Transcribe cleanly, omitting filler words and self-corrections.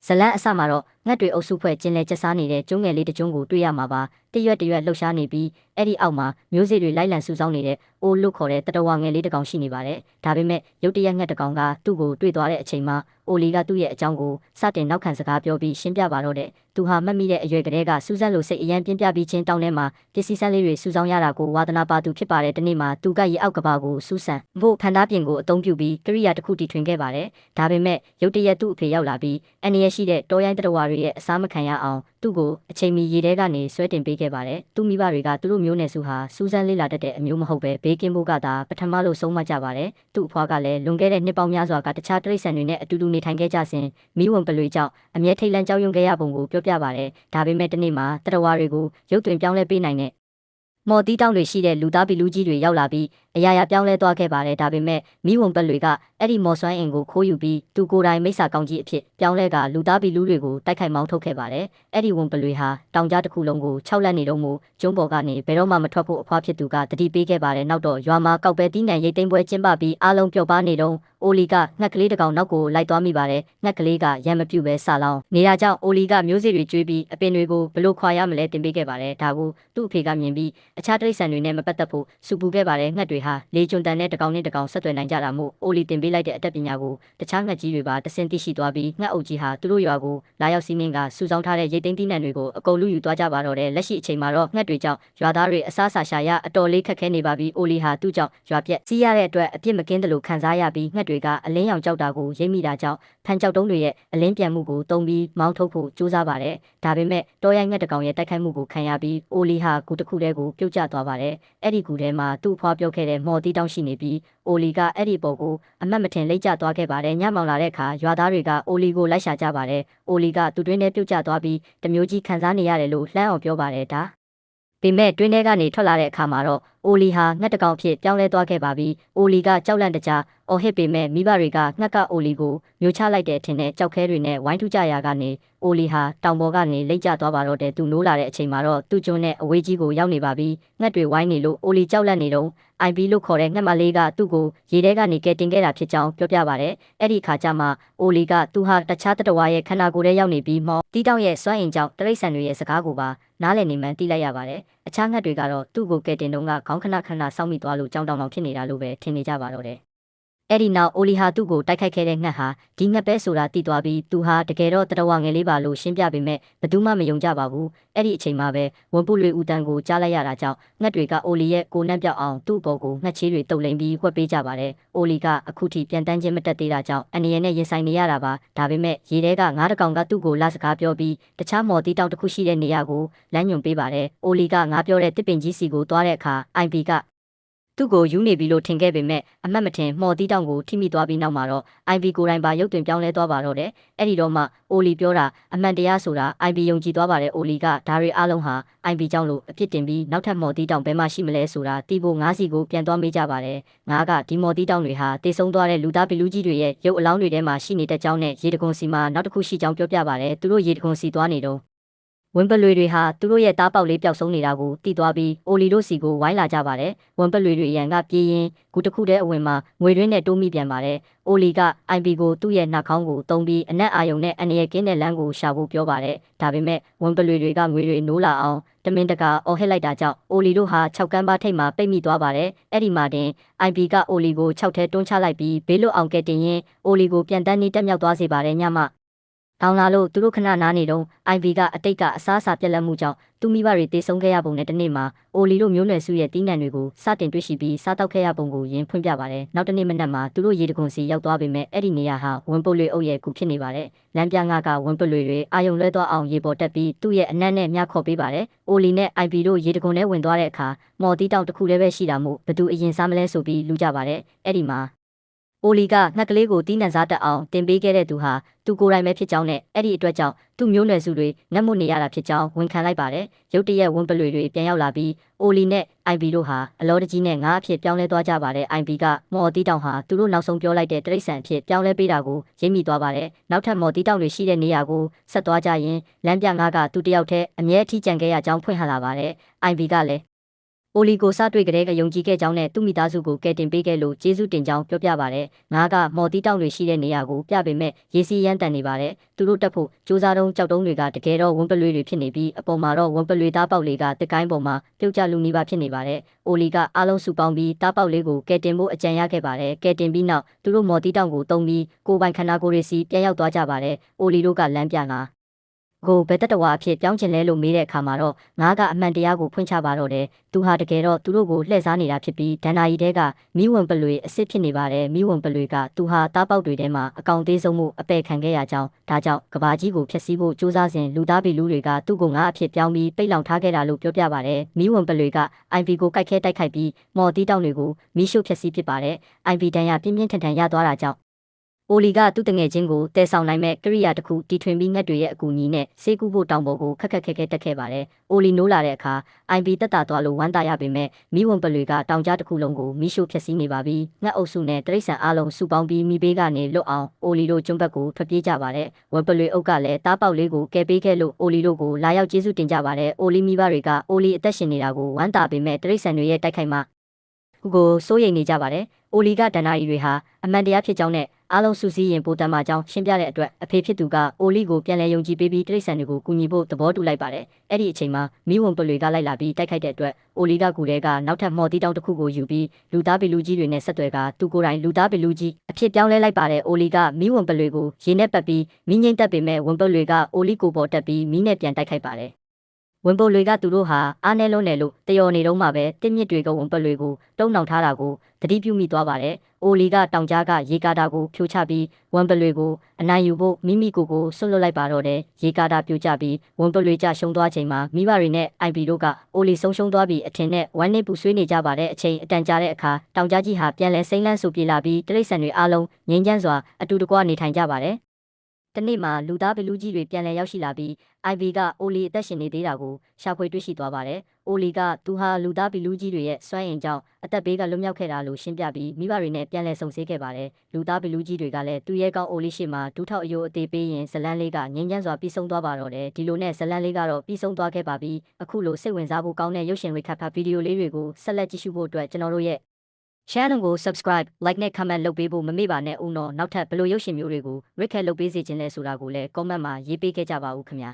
ဇလန်းအစမှာတော့ငှက်တွေအုပ်စုဖွဲ့ကျင်လည်ကျက်စားနေတဲ့ကျုံးငယ်လေးတစ်ကျုံးကိုတွေ့ရမှာပါတရွက်လှုပ်ရှားနေပြီးအဲ့ဒီအောက်မှာမျိုးစေ့တွေလိုက်လံစုဆောင်းနေတဲ့အိုးလွတ်ခေါ်တဲ့တတဝါငယ်လေးတစ်ကောင်ရှိနေပါတယ်ဒါပေမဲ့ရုတ်တရက်ငှက်တစ်ကောင်ကသူ့ကိုတွေ့သွားတဲ့အချိန်မှာအိုလီကသူ့ရဲ့အကြောင်းကိုစတင်နောက်ခံစကားပြောပြီးရှင်းပြပါတော့တဲ့သူဟာမှတ်မိတဲ့အရွယ်ကလေးကစူးစမ်းလို့စိတ်အယံပြင်းပြပြီးချင်းတောင်းထဲမှာပစ္စည်းစမ်းလေးတွေစုဆောင်းရတာကိုဝါသနာပါသူဖြစ်ပါတယ်တနေ့မှာသူကရေအောက်ကဘာကိုစူးစမ်းဖို့ဖန်သားပြင်ကိုအသုံးပြုပြီးကရိယာတစ်ခုတီထွင်ခဲ့ပါတယ်ဒါပေမဲ့ရုတ်တရက်သူ့အဖေရောက်လာပြီးအန်ရရှိတဲ့တောရိုင်းတတဝါတွေရဲ့အစားမခံရအောင်သူ့ကိုအချိန်မီရေထဲကနေဆွဲတင်ပေးခဲ့ပါတယ်သူမိဘတွေကသူတို့မျိုးနယ်စုဟာစူးစမ်းလေးလာတတ်တဲ့အမျိုးမဟုတ်ပဲဘေးကင်းဖို့ကသာပထမလို့ဆုံးမကြပါတယ်သူ့အဖွားကလည်းလွန်ခဲ့တဲ့နှစ်ပေါင်းများစွာကတခြားတိရစ္ဆာန်တွေနဲ့အတူတူနေထိုင်ခဲ့ကြစဉ်မိဝံပလွေကြောင့်အမြဲထိတ်လန့်ကြောက်ရွံ့ခဲ့ရပုံကိုပြောပြပါတယ်ဒါပေမဲ့တနေ့မှာတတဝါတွေကိုရုပ်သွင်းပြောင်းလဲပေးနိုင်တဲ့မော်တီးတောင်းတွေရှိတဲ့လူသားပီလူကြီးတွေရောက်လာပြီးအရာရာပြောင်းလဲသွားခဲ့ပါတယ်ဒါပေမဲ့မိဝံပလွေကအဲ့ဒီမော်စွမ်းအင်ကိုခိုးယူပြီးသူကိုယ်တိုင်မိစ္ဆာကောင်းကြီးအဖြစ်ပြောင်းလဲကလူသားပီလူတွေကိုတိုက်ခိုက်မောင်းထုတ်ခဲ့ပါတယ်အဲ့ဒီဝံပလွေဟာတောင်ကြားတစ်ခုလုံးကို6လက်နေတော့မို့ကျုံးပေါ်ကနေဘယ်တော့မှမထွက်ဖို့အဖွားဖြစ်သူကတတိပေးခဲ့ပါတယ်နောက်တော့ရွာမှာကောက်ပဲတီးနှံရိတ်သိမ်းပွဲကျင်းပပြီးအားလုံးပျော်ပါနေတော့အိုလီကငှက်ကလေးတစ်ကောင်နောက်ကိုလိုက်သွားမိပါတယ်ငှက်ကလေးကရံမပြူပဲဆာလောင်းနေတာကြောင့်အိုလီကမျိုးစေ့တွေကျွေးပြီးအပင်တွေကိုဘလို့ခွာရမလဲတင်ပေးခဲ့ပါတယ်ဒါကိုသူ့အဖေကမြင်ပြီးအခြားတိရစ္ဆာန်တွေနဲ့မပတ်သက်ဖို့စူပူခဲ့ပါတယ်ငှက်တွေဟာလေကျွန်းတန်နဲ့တစ်ကောင်နဲ့တစ်ကောင်ဆက်သွယ်နိုင်ကြတာမို့အိုလီတင်ပေးလိုက်တဲ့အတတ်ပညာကိုတခြားငှက်ကြီးတွေပါတဆင့်သိရှိသွားပြီးငှက်အုပ်ကြီးဟာသူတို့ရွာကိုလာရောက်စီးနင်းကစုဆောင်းထားတဲ့ရိတ်သိမ်းသီးနှံတွေကိုအကုန်လူယူသွားကြပါတော့တယ်လက်ရှိအချိန်မှာတော့ငှက်တွေကြောင့်ရွာသားတွေအစားအစာရှာရအတော်လေးခက်ခဲနေပါပြီအိုလီဟာသူ့ကြောင့်ရွာပြက်စီးရတဲ့အတွက်အပြစ်မကင်းတယ်လို့ခံစားရပြီးငှက်တွေကအလင်းရောင်ကြောက်တာကိုရိပ်မိတာကြောင့်ဖန်ကြောက်တုံးတွေရဲ့အလင်းပြန်မှုကိုတုံးပြီးမောင်းထုတ်ဖို့ကြိုးစားပါတယ်ဒါပေမဲ့တောရိုင်းငှက်တစ်ကောင်ရဲ့တိုက်ခိုက်မှုကိုခံရပြီးအိုလီဟာဂူတစ်ခုတည်းကိုပြုတ်ကျသွားပါတယ်အဲ့ဒီဂူထဲမှာသူ့ဖွားပြုတ်ခဲ့တဲ့မော်တီးတောင်းရှိနေပြီးအိုလီကအဲ့ဒီပုံကိုအမတ်မထင်လိမ့်ကျသွားခဲ့ပါတယ်ညမောင်လာတဲ့အခါရွာသားတွေကအိုလီကိုလိုက်ရှာကြပါတယ်အိုလီကသူ့တွင်းထဲပြုတ်ကျသွားပြီးတမျိုးကြီးခံစားနေရတယ်လို့လှမ်းအောင်ပြောပါတယ်ဒါပေမဲ့တွင်းထဲကနေထွက်လာတဲ့အခါမှာတော့အိုလီဟာငှက်တကောင်ဖြစ်ပြောင်းလဲသွားခဲ့ပါပြီအိုလီကကြောက်လန့်တကြားအော်ဟစ်ပေမဲ့မိဘတွေကငှက်ကအိုလီကိုမျိုးချလိုက်တဲ့အထင်နဲ့ကြောက်ခဲတွေနဲ့ဝိုင်းထူကြရာကနေအိုလီဟာတောင်ပေါ်ကနေလိမ့်ကျသွားပါတော့တယ်သူနိုးလာတဲ့အချိန်မှာတော့သူ့ကျွန်းနဲ့အဝေးကြီးကိုရောက်နေပါပြီငှက်တွေဝိုင်းနေလို့အိုလီကြောက်လန့်နေတော့IB လို့ခေါ်တဲ့ငှက်မလေးကသူ့ကိုရေထဲကနေကဲတင်ခဲ့တာဖြစ်ကြောင်းပြောပြပါတယ်အဲ့ဒီခါကျမှအိုလီကသူဟာတခြားတတဝါရဲ့ခန္ဓာကိုယ်ထဲရောက်နေပြီးမော်တီးတောင်းရဲ့စွမ်းအင်ကြောင့်တရိတ်ဆန်တွေရဲ့စကားကိုပါနားလည်နေမှန်းသိလိုက်ရပါတယ်အခြားငှက်တွေကတော့သူ့ကိုကဲတင်တုန်းကခေါင်းခဏစောင့်မိသွားလို့ကြောင်းတောင်ဖြစ်နေတာလို့ပဲထင်နေကြပါတော့တယ်အဲ့ဒီနောက်အိုလီဟာသူ့ကိုတိုက်ခိုက်ခဲ့တဲ့ငှက်ဟာဒီငှက်ပဲဆိုတာသိသွားပြီးသူဟာတကယ်တော့တတဝါငယ်လေးပါလို့ရှင်းပြပေမဲ့ဘယ်သူမှမယုံကြပါဘူးအဲ့ဒီအချိန်မှာပဲဝန်ပုလွေဦးတန်းကိုကြားလိုက်ရတာကြောင့်ငှက်တွေကအိုလီရဲ့ကိုနှံ့ပြောက်အောင်သူ့ဘော်ကိုငှက်ချေးတွေတုပ်လိမ်ပြီးဝှက်ပေးကြပါတယ်အိုလီကအခုထိပြန်တန်းခြင်းမတက်သေးတာကြောင့်အန်ရနဲ့ရင်ဆိုင်နေရတာပါဒါပေမဲ့ရေထဲကငါးတကောင်ကသူ့ကိုလာစကားပြောပြီးတခြားမော်တီးတောက်တစ်ခုရှိတဲ့နေရာကိုလမ်းညွှန်ပေးပါတယ်အိုလီကငါပြောတဲ့တစ်ပင်ကြီးစီကိုသွားတဲ့အခါ IB ကသူ့ကိုယူနေပြီလို့ထင်ခဲ့ပေမဲ့အမှတ်မထင်မော်တီးတောင်ကိုထိမိသွားပြီးနောက်မှာတော့ IB ကိုယ်တိုင်ပါရုပ်သွင်းပြောင်းလဲသွားပါတော့တယ်အဲ့ဒီတော့မှအိုလီပြောတာအမှန်တရားဆိုတာ IB ယုံကြည်သွားပါတယ်အိုလီကဒါတွေအားလုံးဟာ IB ကြောင့်လို့အဖြစ်တင်ပြီးနောက်ထပ်မော်တီးတောင်ဘယ်မှရှိမလဲဆိုတာတီးဖို့ငါးစီကိုပြန်သွားမေးကြပါတယ်ငါကဒီမော်တီးတောင်တွေဟာတေဆုံးသွားတဲ့လူသားပီလူကြီးတွေရဲ့ရုပ်အလောင်းတွေထဲမှာရှိနေတတ်ကြောင်းနဲ့ရေတခွန်စီမှာနောက်တစ်ခုရှိကြောင်းပြောပြပါတယ်သူတို့ရေတခွန်စီသွားနေတော့ဝမ်ပလွေတွေဟာသူတို့ရဲ့သားပေါက်လေးပျောက်ဆုံးနေတာကိုသိသွားပြီးအိုလီတို့စီကိုဝိုင်းလာကြပါတယ်ဝမ်ပလွေတွေရန်ကပြေးရင်ဂူတစ်ခုတည်းအဝင်မှာငွေရင်းနဲ့တိုးမိပြန်ပါတယ်အိုလီက IB ကိုသူ့ရဲ့နှာခေါင်းကိုတုံးပြီးအနက်အာယုံနဲ့အန်ရကင်းတဲ့လမ်းကိုရှာဖို့ပြောပါတယ်ဒါပေမဲ့ဝမ်ပလွေတွေကငွေတွေနိုးလာအောင်တမင်တကာအော်ဟစ်လိုက်တာကြောင့်အိုလီတို့ဟာ6ကန်းပါထိတ်မှာပိတ်မိသွားပါတယ်အဲ့ဒီမှာတင် IB ကအိုလီကို6ထဲတွန်းချလိုက်ပြီးဘေးလွတ်အောင်ကဲတင်ရင်အိုလီကိုပြန်တန်းနီးတက်မြောက်သွားစေပါတယ်ညမတောင်းလာလို့သူတို့ခဏနားနေတော့ IB ကအတိတ်ကအစားအစာပြက်လက်မှုကြောင့်သူမိဘတွေတေဆုံးခဲ့ရပုံနဲ့တနေ့မှာအိုလီတို့မျိုးနွယ်စုရဲ့တီးနှံတွေကိုစတင်တွေ့ရှိပြီးစားတောက်ခဲ့ရပုံကိုယင်ဖွင့်ပြပါတယ်နောက်တနေ့မနက်မှာသူတို့ရေတခွန်စီရောက်သွားပေမဲ့အဲ့ဒီနေရာဟာဝန်ပုတ်လွေအုပ်ရဲ့ကူဖြစ်နေပါတယ်လမ်းပြငါကဝန်ပုတ်လွေတွေအာယုံလွဲသွားအောင်ရေပေါ်တက်ပြီးသူ့ရဲ့အနက်နဲ့မြခေါ်ပေးပါတယ်အိုလီနဲ့ IB တို့ရေတခွန်ထဲဝင်သွားတဲ့အခါမော်တီးတောင်တစ်ခုတည်းပဲရှိတာမို့ဘသူအရင်စားမလဲဆိုပြီးလူကြပါတယ်အဲ့ဒီမှာအိုလီကငှက်ကလေးကိုတီးနှံစားတက်အောင်တင်ပေးခဲ့တဲ့သူဟာသူကိုယ်တိုင်ပဲဖြစ်ကြောင်းနဲ့အဲ့ဒီအတွက်ကြောင့်သူ့မျိုးနွယ်စုတွေငတ်မွတ်နေရတာဖြစ်ကြောင်းဝန်ခံလိုက်ပါတယ်ရုတ်တရက်ဝန်ပလွေတွေပြန်ရောက်လာပြီးအိုလီနဲ့ IB တို့ဟာအလောတကြီးနဲ့ငါးအဖြစ်ပြောင်းလဲသွားကြပါတယ် IB ကမော်တီးတောင်ဟာသူတို့နောက်ဆုံးပြောလိုက်တဲ့တရိတ်ဆန်အဖြစ်ပြောင်းလဲပေးတာကိုရိပ်မိသွားပါတယ်နောက်ထပ်မော်တီးတောင်တွေရှိတဲ့နေရာကိုဆက်သွားကြရင်လမ်းပြငါးကသူတယောက်တည်းအမြဲအထီးကျန်ခဲ့ရကြောင်းဖွင့်ဟလာပါတယ် IB ကလည်း အိုလီကိုစတွေ့ကြတဲ့ကယုံကြည်ခဲ့ကြောင်းနဲ့သူ့မိသားစုကိုကယ်တင်ပေးခဲ့လို့ကျေးဇူးတင်ကြောင်းပြောပြပါတယ်။ငါကမော်တီတောင်တွေရှိတဲ့နေရာကိုပြပေမဲ့ရေစီရမ်းတန်နေပါတယ်။သူတို့တက်ဖို့စူးစမ်းတုံးကြောက်တုံးတွေကတကယ်တော့ဝန်းပလွေတွေဖြစ်နေပြီးအပေါ်မှာတော့ဝန်းပလွေသားပေါက်လေးကတစ်ကိုင်းပေါ်မှာပြုတ်ကျလူနီးပါဖြစ်နေပါတယ်။အိုလီကအားလုံးစုပေါင်းပြီးသားပေါက်လေးကိုကယ်တင်ဖို့အကြံရခဲ့ပါတယ်။ကယ်တင်ပြီးနောက်သူတို့မော်တီတောင်ကိုတုံးပြီးကိုပိုင်ခန္ဓာကိုယ်ရစီပြန်ရောက်သွားကြပါတယ်။အိုလီတို့ကလမ်းပြငါကိုဘယ်တတဝါအဖြစ်ပြောင်းချင်လဲလို့မေးတဲ့အခါမှာတော့ငါကအမှန်တရားကိုဖွင့်ချပါတော့တယ်။သူဟာတကယ်တော့သူတို့ကိုလှည့်စားနေတာဖြစ်ပြီးဒဏ္ဍာရီတဲကမိဝင်ပလွေအစ်စ်ဖြစ်နေပါတယ်။မိဝင်ပလွေကသူဟာတားပေါက်တွေထဲမှာအကောင်သေးဆုံးမှုအပယ်ခံခဲ့ရကြောင်းဒါကြောင့်ကဘာကြီးကိုဖျက်ဆီးဖို့စူးစမ်းစဉ်လူသားပြည်လူတွေကသူ့ကိုငါအဖြစ်ပြောင်းပြီးပိတ်လောင်ထားခဲ့တာလို့ပြောပြပါတယ်။မိဝင်ပလွေက IV ကိုကိုက်ခဲတိုက်ခိုက်ပြီးမော်တီတောင်တွေကိုမိရှုဖျက်ဆီးဖြစ်ပါတယ်။ IV ဒဏ်ရာပြင်းပြင်းထန်ထန်ရသွားတာကြောင့်အိုလီကသူ့တငယ်ချင်းကိုတဲဆောင်နိုင်မဲ့ကိရိယာတစ်ခုတီထွင်ပြီးငှက်တွေရဲ့အကူအညီနဲ့ဆေးကူးဖို့တောင်ပေါ်ကိုခက်ခက်ခဲခဲတက်ခဲ့ပါတယ်။အိုလီနိုးလာတဲ့အခါ IV တက်တာသွားလို့ဝမ်းသာရပေမဲ့မိဝင်ပလွေကတောင်ကြားတစ်ခုလုံးကိုမိရှို့ဖျက်ဆီးနေပါပြီ။ငှက်အုပ်စုနဲ့တရိษံအားလုံးစုပေါင်းပြီးမိဘေးကနေလွတ်အောင်အိုလီတို့ကျွန်းဘက်ကိုထွက်ပြေးကြပါတယ်။ဝမ်ပလွေအုပ်ကလည်းတားပေါက်လေးကိုကယ်ပေးခဲ့လို့အိုလီတို့ကိုလာရောက်ကျေးဇူးတင်ကြပါတယ်။အိုလီမိဘတွေကအိုလီအသက်ရှင်နေတာကိုဝမ်းသာပေမဲ့တရိษံတွေရဲ့တိုက်ခိုက်မှကိုစိုးရိမ်နေကြပါတယ်။အိုလီကဒဏ္ဍာရီတွေဟာအမှန်တရားဖြစ်ကြောင်းနဲ့အားလုံးစုစည်းရင်ပိုတန်မာကြောင်းရှင်းပြတဲ့အတွက်အဖေဖြစ်သူကအိုလီကိုပြန်လည်ယုံကြည်ပေးပြီးတရိษံတွေကိုကူညီဖို့သဘောတူလိုက်ပါတယ်။အဲ့ဒီအချိန်မှာမိဝင်ပလွေကလိုက်လာပြီးတိုက်ခိုက်တဲ့အတွက်အိုလီကကူတဲ့ကနောက်ထပ်မော်တီတောင်တစ်ခုကိုယူပြီးလူသားပီလူကြီးတွေနဲ့ဆက်သွယ်ကသူကိုယ်တိုင်လူသားပီလူကြီးအဖြစ်ပြောင်းလဲလိုက်ပါတယ်။အိုလီကမိဝင်ပလွေကိုရေနဲ့ပတ်ပြီးမိငိမ့်တက်ပေမဲ့ဝင်ပလွေကအိုလီကိုပေါ်တက်ပြီးမိနဲ့ပြန်တိုက်ခိုက်ပါတယ်။ဝင်ပုတ်တွေကသူတို့ဟာအားနဲလုံးနယ်လို့တယော်နေတော့မှပဲတစ်မြစ်တွေကဝင်ပုတ်တွေကိုတုံးနှောင်ထားတာကိုတတိပြုမိသွားပါတယ်။အိုလီကတောင်ကြားကရေကာတာကိုဖြိုချပြီးဝင်ပုတ်တွေကိုအနိုင်ယူဖို့မိမိကိုယ်ကိုဆွတ်လွတ်လိုက်ပါတော့တယ်။ရေကာတာပြိုကျပြီးဝင်ပုတ်တွေကြရှုံးသွားချိန်မှာမိဘတွေနဲ့ IP တို့ကအိုလီဆုံးရှုံးသွားပြီးအထင်နဲ့ဝမ်းနည်းပူဆွေးနေကြပါတဲ့အချိန်အတန်ကြာတဲ့အခါတောင်ကြားကြီးဟာပြန်လဲစိမ့်လန်းဆူပြေလာပြီးတရိษံတွေအားလုံးငြိမ်းချမ်းစွာအတူတကွနေထိုင်ကြပါတယ်။တနေ့မှာလူသားဘလူးကြီးတွေပြန်လည်ရောက်ရှိလာပြီး IV ကအိုလီအသက်ရှင်နေသေးတာကိုရှာဖွေတွေ့ရှိသွားပါတယ်။အိုလီကသူဟာလူသားဘလူးကြီးတွေရဲ့စွမ်းအင်ကြောင့်အသက်ဘေးကလွတ်မြောက်ခဲ့တာလို့ရှင်းပြပြီးမိဘတွေနဲ့ပြန်လည်ဆုံဆည်းခဲ့ပါတယ်။လူသားဘလူးကြီးတွေကလည်းသူ့ရဲ့ကောင်းအိုလီရှိမှဒူးထောက်အယိုးအသေးပေးရင်ဇလန်းလေးကငြိမ်းချမ်းစွာပြီးဆုံးသွားပါတော့တယ်။ဒီလိုနဲ့ဇလန်းလေးကတော့ပြီးဆုံးသွားခဲ့ပါပြီ။အခုလိုစိတ်ဝင်စားဖို့ကောင်းတဲ့ရုပ်ရှင် recap ဗီဒီယိုလေးတွေကိုဆက်လက်ကြည့်ရှုဖို့အတွက်ကျွန်တော်တို့ရဲ့ channel ကို subscribe like နဲ့ comment လုပ်ပေးဖို့မမေ့ပါနဲ့ဦးနော်နောက်ထပ်ဘယ်လိုရုပ်ရှင်မျိုးတွေကို recap လုပ်ပေးစေချင်လဲဆိုတာကိုလည်း comment မှာရေးပေးခဲ့ကြပါဦးခင်ဗျာ